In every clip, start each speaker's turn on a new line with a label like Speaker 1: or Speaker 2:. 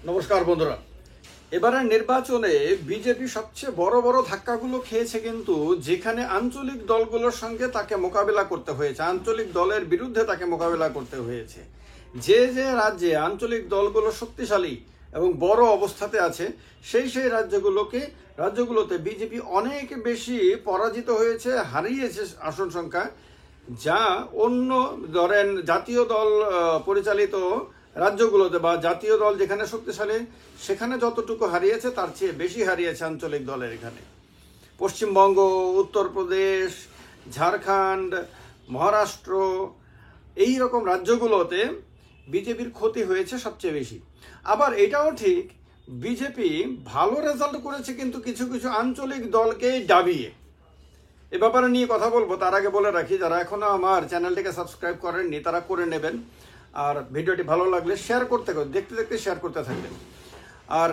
Speaker 1: নমস্কার বন্ধুরা। এবারের নির্বাচনে বিজেপি সবচেয়ে বড় বড় ধাক্কাগুলো খেয়েছে, কিন্তু যেখানে আঞ্চলিক দলগুলোর সঙ্গে তাকে মোকাবেলা করতে হয়েছে, আঞ্চলিক দলের বিরুদ্ধে তাকে মোকাবেলা করতে হয়েছে। যে যে রাজ্যে আঞ্চলিক দলগুলো শক্তিশালী এবং বড় অবস্থাতে আছে, সেই রাজ্যগুলোতে বিজেপি অনেক বেশি পরাজিত হয়েছে, হারিয়েছে আসন সংখ্যা, যা অন্য ধরেন জাতীয় দল পরিচালিত রাজ্যগুলোতে বা জাতীয় দল যেখানে শক্তিশালী সেখানে যতটুকু হারিয়েছে তার চেয়ে বেশি হারিয়েছে আঞ্চলিক দলের এখানে। পশ্চিমবঙ্গ, উত্তরপ্রদেশ, ঝাড়খণ্ড, মহারাষ্ট্র, এই রকম রাজ্যগুলোতে বিজেপির ক্ষতি হয়েছে সবচেয়ে বেশি। আবার এটাও ঠিক, বিজেপি ভালো রেজাল্ট করেছে কিন্তু কিছু কিছু আঞ্চলিক দলকে ডাবিয়ে। এ ব্যাপারে নিয়ে কথা বলবো, তার আগে বলে রাখি যারা এখনো আমার চ্যানেলটিকে সাবস্ক্রাইব করেননি তারা করে নেবেন, আর ভিডিওটি ভালো লাগলে শেয়ার দেখতে দেখতে শেয়ার করতে থাকবেন। আর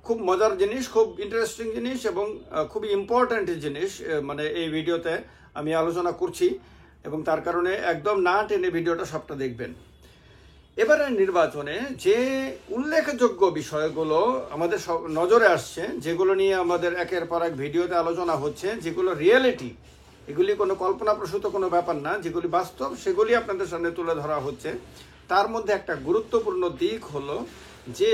Speaker 1: খুব মজার জিনিস, খুব ইন্টারেস্টিং জিনিস এবং খুবই ইম্পর্ট্যান্ট জিনিস মানে এই ভিডিওতে আমি আলোচনা করছি, এবং তার কারণে একদম না টেনে ভিডিওটা সবটা দেখবেন। এবারে নির্বাচনে যে উল্লেখযোগ্য বিষয়গুলো আমাদের নজরে আসছে, যেগুলো নিয়ে আমাদের একের পর এক ভিডিওতে আলোচনা হচ্ছে, যেগুলো রিয়েলিটি, এগুলি কোনো কল্পনাপ্রসূত কোনো ব্যাপার না, যেগুলি বাস্তব সেগুলি আপনাদের সামনে তুলে ধরা হচ্ছে। তার মধ্যে একটা গুরুত্বপূর্ণ দিক হলো যে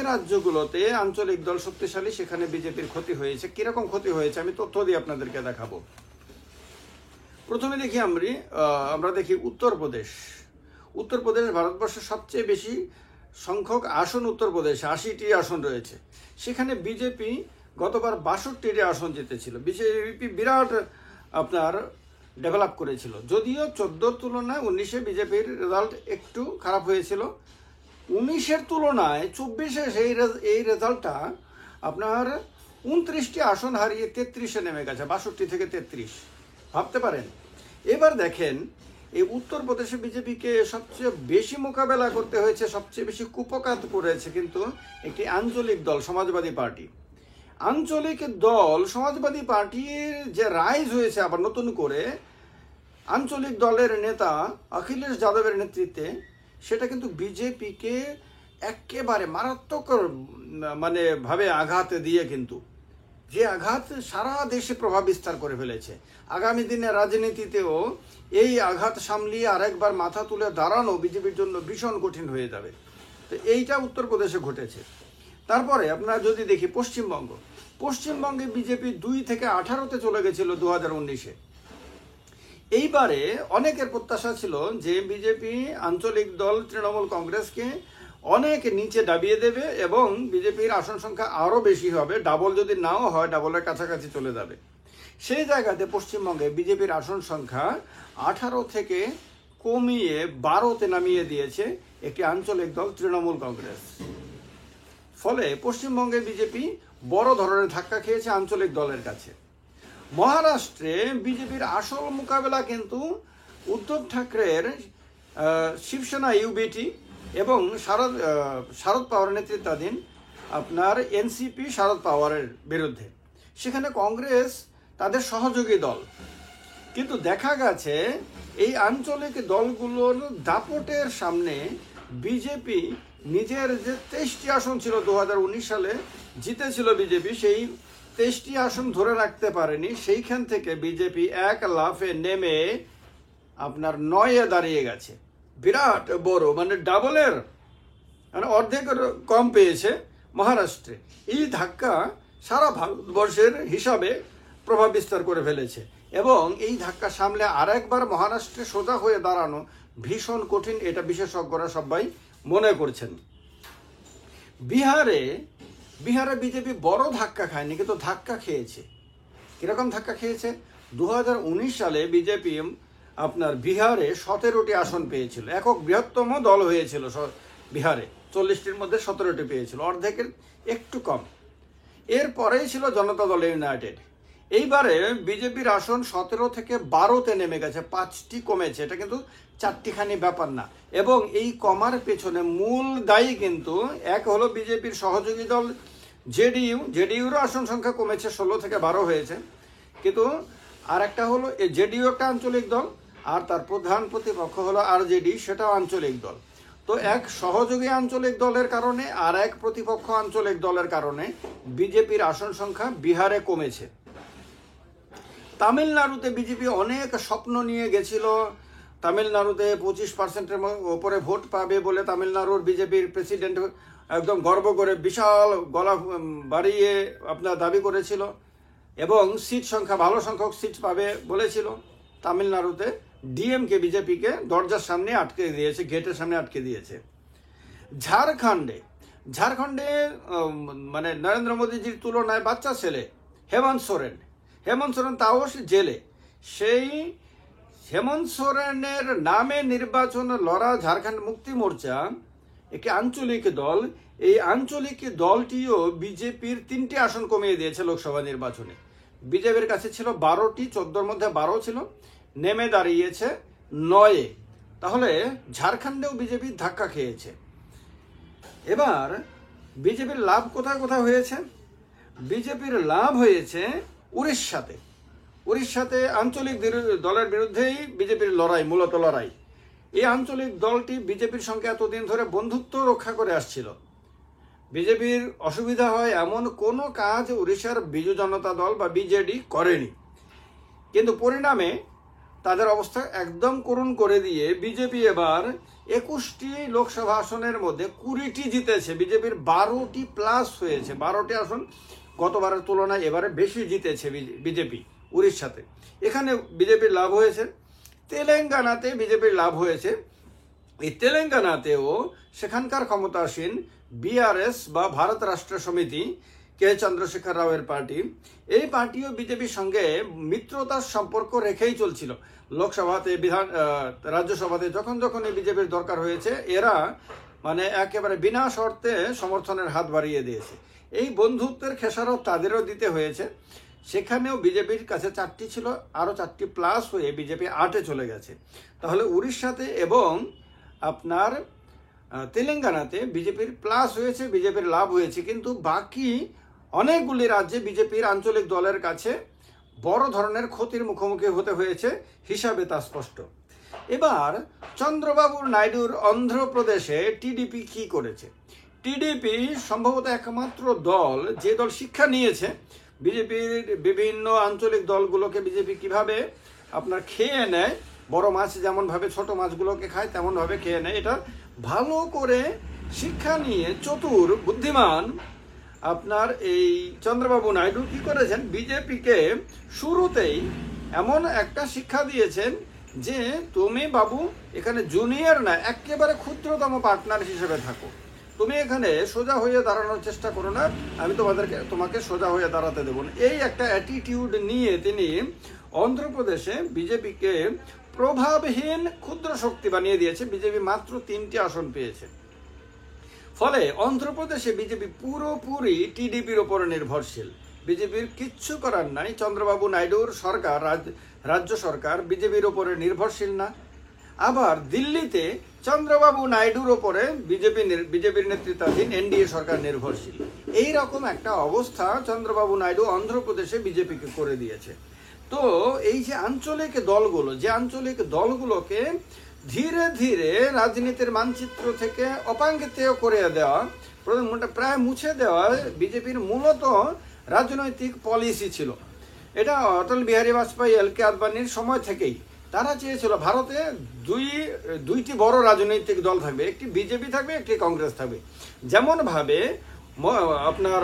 Speaker 1: রাজ্যগুলোতে আঞ্চলিক দল শক্তিশালী সেখানে বিজেপির ক্ষতি হয়েছে। কিরকম ক্ষতি হয়েছে আমি তথ্য দিয়ে আপনাদেরকে দেখাবো। প্রথমে দেখি আমরা দেখি উত্তরপ্রদেশ ভারতবর্ষের সবচেয়ে বেশি সংখ্যক আসন উত্তরপ্রদেশে 80টি আসন রয়েছে। সেখানে বিজেপি গতবার 62টি আসন জিতেছিল। বিজেপি বিরাট ডেভেলপ করেছিল, যদিও 14-র তুলনায় 19-এ বিজেপির রেজাল্ট একটু খারাপ হয়েছিল। 19-এর তুলনায় 24-এ এই রেজাল্টটা 29টি আসন হারিয়ে 33-এ নেমে গেছে, 62 থেকে 33, ভাবতে পারেন। এবার দেখেন, এই উত্তরপ্রদেশে বিজেপিকে সবচেয়ে বেশি মোকাবেলা করতে হয়েছে, সবচেয়ে বেশি কুপকাত করেছে কিন্তু একটি আঞ্চলিক দল সমাজবাদী পার্টি। আঞ্চলিক দল সমাজবাদী পার্টির যে রাইজ হয়েছে আবার নতুন করে আঞ্চলিক দলের নেতা অখিলেশ যাদবের নেতৃত্বে, সেটা কিন্তু বিজেপিকে একেবারে মারাত্মক ভাবে আঘাত দিয়ে, কিন্তু যে আঘাত সারা দেশে প্রভাব বিস্তার করে ফেলেছে। আগামী দিনে রাজনীতিতেও এই আঘাত সামলিয়ে আরেকবার মাথা তুলে দাঁড়ানো বিজেপির জন্য ভীষণ কঠিন হয়ে যাবে। তো এইটা উত্তরপ্রদেশে ঘটেছে। তারপরে আপনারা যদি দেখি পশ্চিমবঙ্গে বিজেপি 2 থেকে 18-তে চলে গেছিল 2019-এ। এইবারে অনেকের প্রত্যাশা ছিল যে বিজেপি আঞ্চলিক দল তৃণমূল কংগ্রেসকে অনেক নিচে দাবিয়ে দেবে এবং বিজেপির আসন সংখ্যা আরও বেশি হবে, ডাবল যদি নাও হয় ডাবলের কাছাকাছি চলে যাবে। সেই জায়গাতে পশ্চিমবঙ্গে বিজেপির আসন সংখ্যা 18 থেকে কমিয়ে 12-তে নামিয়ে দিয়েছে একটি আঞ্চলিক দল তৃণমূল কংগ্রেস। ফলে পশ্চিমবঙ্গে বিজেপি বড় ধরনের ধাক্কা খেয়েছে আঞ্চলিক দলের কাছে। মহারাষ্ট্রে বিজেপির আসল মোকাবেলা কিন্তু উদ্ধব ঠাকরের শিবসেনা ইউবিটি এবং শারদ পাওয়ার নেতৃত্বাধীন এনসিপি শারদ পাওয়ারের বিরুদ্ধে। সেখানে কংগ্রেস তাদের সহযোগী দল, কিন্তু দেখা গেছে এই আঞ্চলিক দলগুলোর দাপটের সামনে বিজেপি নিজের যে 23টি আসন ছিল 2019 সালে জিতেছিল বিজেপি, সেই 23টি আসন ধরে রাখতে পারেনি। সেইখান থেকে বিজেপি এক লাফে নেমে 9-এ দাঁড়িয়ে গেছে। বিরাট বড় ডাবলের অর্ধেকের কম পেয়েছে মহারাষ্ট্রে। এই ধাক্কা সারা ভারতবর্ষের হিসাবে প্রভাব বিস্তার করে ফেলেছে, এবং এই ধাক্কা সামলে আরেকবার মহারাষ্ট্রে সোজা হয়ে দাঁড়ানো ভীষণ কঠিন, এটা বিশেষজ্ঞরা সবাই মনে করছেন। বিহারে বিজেপি বড় ধাক্কা খায়নি, কিন্তু ধাক্কা খেয়েছে। কিরকম ধাক্কা খেয়েছে? 2019 সালে বিজেপি বিহারে 17টি আসন পেয়েছিল, একক বৃহত্তম দল হয়েছিল বিহারে, 40টির মধ্যে 17টি পেয়েছিল, অর্ধেকের একটু কম। এরপরেই ছিল জনতা দল ইউনাইটেড। এইবারে বিজেপির আসন 17 থেকে 12-তে নেমে গেছে, 5টি কমেছে। এটা কিন্তু 4টিখানি ব্যাপার না, এবং এই কমার পেছনে মূল দায়ী কিন্তু এক হলো বিজেপির সহযোগী দল জেডিইউর আসন সংখ্যা কমেছে, 16 থেকে 12 হয়েছে, কিন্তু আর একটা হলো জেডিইউ একটা আঞ্চলিক দল, আর তার প্রধান প্রতিপক্ষ হলো আরজেডি, সেটাও আঞ্চলিক দল। তো এক সহযোগী আঞ্চলিক দলের কারণে আর এক প্রতিপক্ষ আঞ্চলিক দলের কারণে বিজেপির আসন সংখ্যা বিহারে কমেছে। তামিলনাড়ুতে বিজেপি অনেক স্বপ্ন নিয়ে গেছিল, তামিলনাড়ুতে 25%-এর ওপরে ভোট পাবে বলে তামিলনাড়ুর বিজেপির প্রেসিডেন্ট একদম গর্ব করে বিশাল গলা বাড়িয়ে আপনার দাবি করেছিল এবং সিট সংখ্যা ভালো সংখ্যক সিট পাবে বলেছিল। তামিলনাড়ুতে ডিএমকে বিজেপিকে দরজার সামনে আটকে দিয়েছে, গেটের সামনে আটকে দিয়েছে। ঝাড়খণ্ডে মানে নরেন্দ্র মোদীজির তুলনায় বাচ্চা ছেলে হেমন্ত সোরেন তাও জেলে। সেই হেমন্ত সোরেনের নামে নির্বাচন লড়া ঝাড়খণ্ড মুক্তি মোর্চা একটি আঞ্চলিক দল, এই আঞ্চলিক দলটিও বিজেপির 3টি আসন কমিয়ে দিয়েছে লোকসভা নির্বাচনে। বিজেপির কাছে ছিল 12টি, 14-র মধ্যে 12 ছিল, নেমে দাঁড়িয়েছে 9-এ। তাহলে ঝাড়খণ্ডেও বিজেপি ধাক্কা খেয়েছে। এবার বিজেপির লাভ কোথায় কোথায় হয়েছে? বিজেপির লাভ হয়েছে উড়িষ্যাতে আঞ্চলিক দলের বিরুদ্ধেই বিজেপির মূলত লড়াই। এই আঞ্চলিক দলটি বিজেপির সঙ্গে এতদিন ধরে বন্ধুত্ব রক্ষা করে আসছিল। বিজেপির অসুবিধা হয় এমন কোনো কাজ উড়িষ্যার বিজু জনতা দল বা বিজেডি করেনি, কিন্তু পরিণামে তাদের অবস্থা একদম করুণ করে দিয়ে বিজেপি এবার 21টি লোকসভা আসনের মধ্যে 20টি জিতেছে। বিজেপির 12টি প্লাস হয়েছে, 12টি আসন গতবারের তুলনায় এবারে বেশি জিতেছে বিজেপি উড়িষ্যাতে। এখানে বিজেপির লাভ হয়েছে। তেলেঙ্গানাতে বিজেপির লাভ হয়েছে। এই তেলেঙ্গানাতেও সেখানকার ক্ষমতাসীন বিআরএস বা ভারত রাষ্ট্র সমিতি, কে চন্দ্রশেখর রাওয়ের পার্টি, এই পার্টিও বিজেপির সঙ্গে মিত্রতার সম্পর্ক রেখেই চলছিল। লোকসভাতে রাজ্যসভাতে যখন এই বিজেপির দরকার হয়েছে এরা মানে একেবারে বিনা শর্তে সমর্থনের হাত বাড়িয়ে দিয়েছে। এই বন্ধুত্বের খেসারত তাদেরও দিতে হয়েছে। সেখানেও বিজেপির কাছে 4টি ছিল, আরও 4টি প্লাস হয়ে বিজেপি 8-এ চলে গেছে। তাহলে উড়িষ্যাতে এবং আপনার তেলেঙ্গানাতে বিজেপির প্লাস হয়েছে, বিজেপির লাভ হয়েছে, কিন্তু বাকি অনেকগুলি রাজ্যে বিজেপির আঞ্চলিক দলের কাছে বড় ধরনের ক্ষতির মুখোমুখি হতে হয়েছে, হিসাবে তা স্পষ্ট। এবার চন্দ্রবাবু নাইডুর অন্ধ্রপ্রদেশে টিডিপি কি করেছে? টিডিপি সম্ভবত একমাত্র দল যে দল শিক্ষা নিয়েছে বিজেপির বিভিন্ন আঞ্চলিক দলগুলোকে বিজেপি কিভাবে আপনার খেয়ে নেয়, বড় মাছ যেমনভাবে ছোট মাছগুলোকে খায় তেমনভাবে খেয়ে নেয়, এটা ভালো করে শিক্ষা নিয়ে চতুর বুদ্ধিমান আপনার এই চন্দ্রবাবু নাইডু কি করেছেন, বিজেপিকে শুরুতেই এমন একটা শিক্ষা দিয়েছেন যে তুমি বাবু এখানে জুনিয়র না, একেবারে ক্ষুদ্রতম পার্টনার হিসেবে থাকো। তুমি এখানে সোজা হয়ে দাঁড়ানোর চেষ্টা করো না, আমি তোমাকে সোজা হয়ে দাঁড়াতে দেবো না। এই একটা অ্যাটিটিউড নিয়ে তিনি অন্ধ্রপ্রদেশে বিজেপিকে প্রভাবহীন ক্ষুদ্র শক্তি বানিয়ে দিয়েছে। বিজেপি মাত্র 3টি আসন পেয়েছে। ফলে অন্ধ্রপ্রদেশে বিজেপি পুরোপুরি টিডিপির ওপর নির্ভরশীল। বিজেপির কিচ্ছু করার নাই। চন্দ্রবাবু নাইডুর সরকার, রাজ্য সরকার বিজেপির ওপরে নির্ভরশীল না। আবার দিল্লিতে চন্দ্রবাবু নাইডুর ওপরে বিজেপির নেতৃত্বাধীন এনডিএ সরকার নির্ভরশীল। এই রকম একটা অবস্থা চন্দ্রবাবু নাইডু অন্ধ্রপ্রদেশে বিজেপিকে করে দিয়েছে। তো এই যে আঞ্চলিক দলগুলোকে ধীরে ধীরে রাজনীতির মানচিত্র থেকে অপাঙ্গিতেয় করে দেওয়া, প্রায় মুছে দেওয়া বিজেপির মূলত রাজনৈতিক পলিসি ছিল। এটা অটল বিহারী বাজপেয়ী, এলকে আদবানির সময় থেকেই তারা চেয়েছিল ভারতে দুইটি বড় রাজনৈতিক দল থাকবে, একটি বিজেপি থাকবে, একটি কংগ্রেস থাকবে। যেমনভাবে আপনার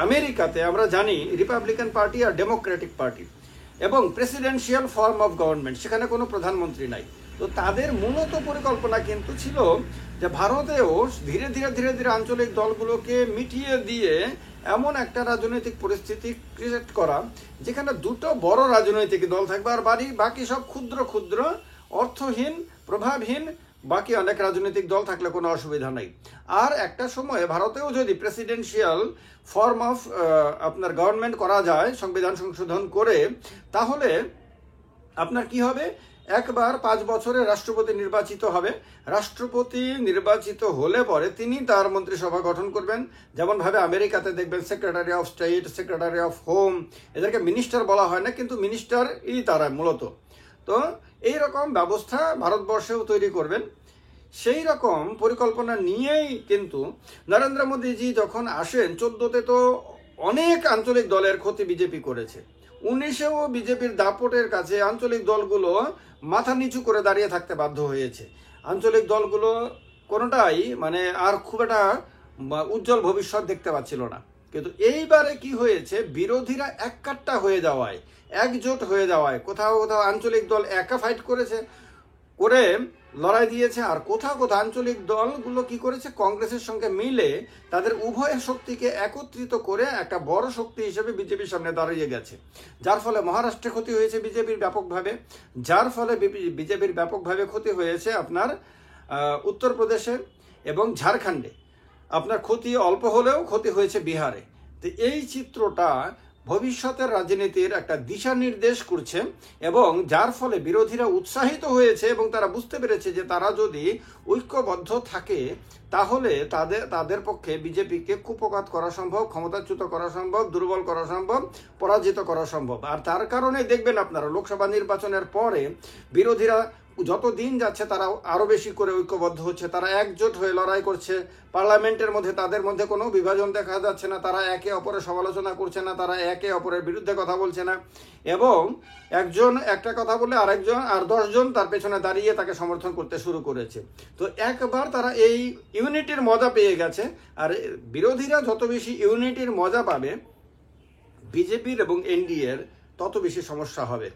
Speaker 1: আমেরিকাতে আমরা জানি রিপাবলিকান পার্টি আর ডেমোক্রেটিক পার্টি এবং প্রেসিডেন্সিয়াল ফর্ম অফ গভর্নমেন্ট, সেখানে কোনো প্রধানমন্ত্রী নাই। তো তাদের মূলত পরিকল্পনা কিন্তু ছিল যে ভারতেও ধীরে ধীরে আঞ্চলিক দলগুলোকে মিটিয়ে দিয়ে এমন একটা রাজনৈতিক পরিস্থিতি ক্রিয়েট করা যেখানে দুটো বড় রাজনৈতিক দল থাকবে আর বাকি সব ক্ষুদ্র অর্থহীন, প্রভাবহীন বাকি অনেক রাজনৈতিক দল থাকলে কোনো অসুবিধা নাই। আর একটা সময়ে ভারতেও যদি প্রেসিডেন্সিয়াল ফর্ম অফ আপনার গভর্নমেন্ট করা যায় সংবিধান সংশোধন করে, তাহলে আপনার কি হবে, একবার 5 বছরে রাষ্ট্রপতি নির্বাচিত হবে। রাষ্ট্রপতি নির্বাচিত হলে পরে তিনি তার মন্ত্রিসভা গঠন করবেন। যেমনভাবে আমেরিকাতে দেখবেন secretary of state, secretary of home, এদেরকে মিনিস্টার বলা হয় না, কিন্তু মিনিস্টারই তারা মূলত। তো এইরকম ব্যবস্থা ভারতবর্ষেও তৈরি করবেন। সেই রকম পরিকল্পনা নিয়েই কিন্তু নরেন্দ্র মোদীজি যখন আসেন 14তে তো অনেক আঞ্চলিক দলের ক্ষতি বিজেপি করেছে, 19এও বিজেপির দাপটের কাছে আঞ্চলিক দলগুলো মাথা নিচু করে দাঁড়িয়ে থাকতে বাধ্য হয়েছে। আঞ্চলিক দলগুলো কোনোটাই মানে আর খুব একটা উজ্জ্বল ভবিষ্যৎ দেখতে পাচ্ছিল না। কিন্তু এইবারে কি হয়েছে, বিরোধীরা এককাট্টা হয়ে যাওয়ায়, একজোট হয়ে যাওয়ায় কোথাও কোথাও আঞ্চলিক দল একা ফাইট করে লড়াই দিয়েছে, আর কোথাও কোথাও আঞ্চলিক দলগুলো কি করেছে, কংগ্রেসের সঙ্গে মিলে তাদের উভয় শক্তিকে একত্রিত করে একটা বড় শক্তি হিসেবে বিজেপির সামনে দাঁড়িয়ে গেছে। যার ফলে মহারাষ্ট্রে ক্ষতি হয়েছে বিজেপির ব্যাপকভাবে, যার ফলে বিজেপির ব্যাপকভাবে ক্ষতি হয়েছে আপনার উত্তরপ্রদেশে এবং ঝাড়খণ্ডে। আপনার ক্ষতি অল্প হলেও ক্ষতি হয়েছে বিহারে। তো এই চিত্রটা ভবিষ্যতের রাজনীতির একটা দিশা নির্দেশ করছে, এবং যার ফলে বিরোধীরা উৎসাহিত হয়েছে এবং তারা বুঝতে পেরেছে যে তারা যদি ঐক্যবদ্ধ থাকে তাহলে তাদের পক্ষে বিজেপিকে কুপঘাত করা সম্ভব, ক্ষমতাচ্যুত করা সম্ভব, দুর্বল করা সম্ভব, পরাজিত করা সম্ভব। আর তার কারণে দেখবেন আপনারা লোকসভা নির্বাচনের পরে বিরোধীরা যত দিন যাচ্ছে তারা আরো বেশি করে ঐক্যবদ্ধ হচ্ছে, তারা একজোট হয়ে লড়াই করছে। পার্লামেন্টের মধ্যে তাদের মধ্যে কোনো বিভাজন দেখা যাচ্ছে না, তারা একে অপরের সমালোচনা করছে না, তারা একে অপরের বিরুদ্ধে কথা বলছে না, এবং একজন একটা কথা বলে আরেকজন আর 10 জন তার পেছনে দাঁড়িয়ে তাকে সমর্থন করতে শুরু করেছে। তো একবার তারা এই ইউনিটির মজা পেয়ে গেছে। আর বিরোধীরা যত বেশি ইউনিটির মজা পাবে বিজেপির এবং এনডিএর তত বেশি সমস্যা হবে।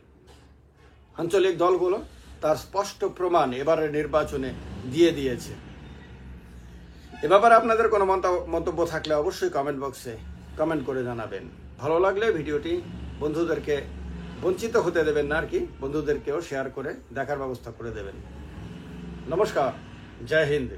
Speaker 1: আঞ্চলিক দলগুলো তার স্পষ্ট প্রমাণ এবারের নির্বাচনে দিয়ে দিয়েছে। এ ব্যাপারে আপনাদের কোনো মন্তব্য থাকলে অবশ্যই কমেন্ট বক্সে কমেন্ট করে জানাবেন। ভালো লাগলে ভিডিওটি বন্ধুদেরকে বঞ্চিত হতে দেবেন না, আর কি বন্ধুদেরকেও শেয়ার করে দেখার ব্যবস্থা করে দেবেন। নমস্কার, জয় হিন্দ।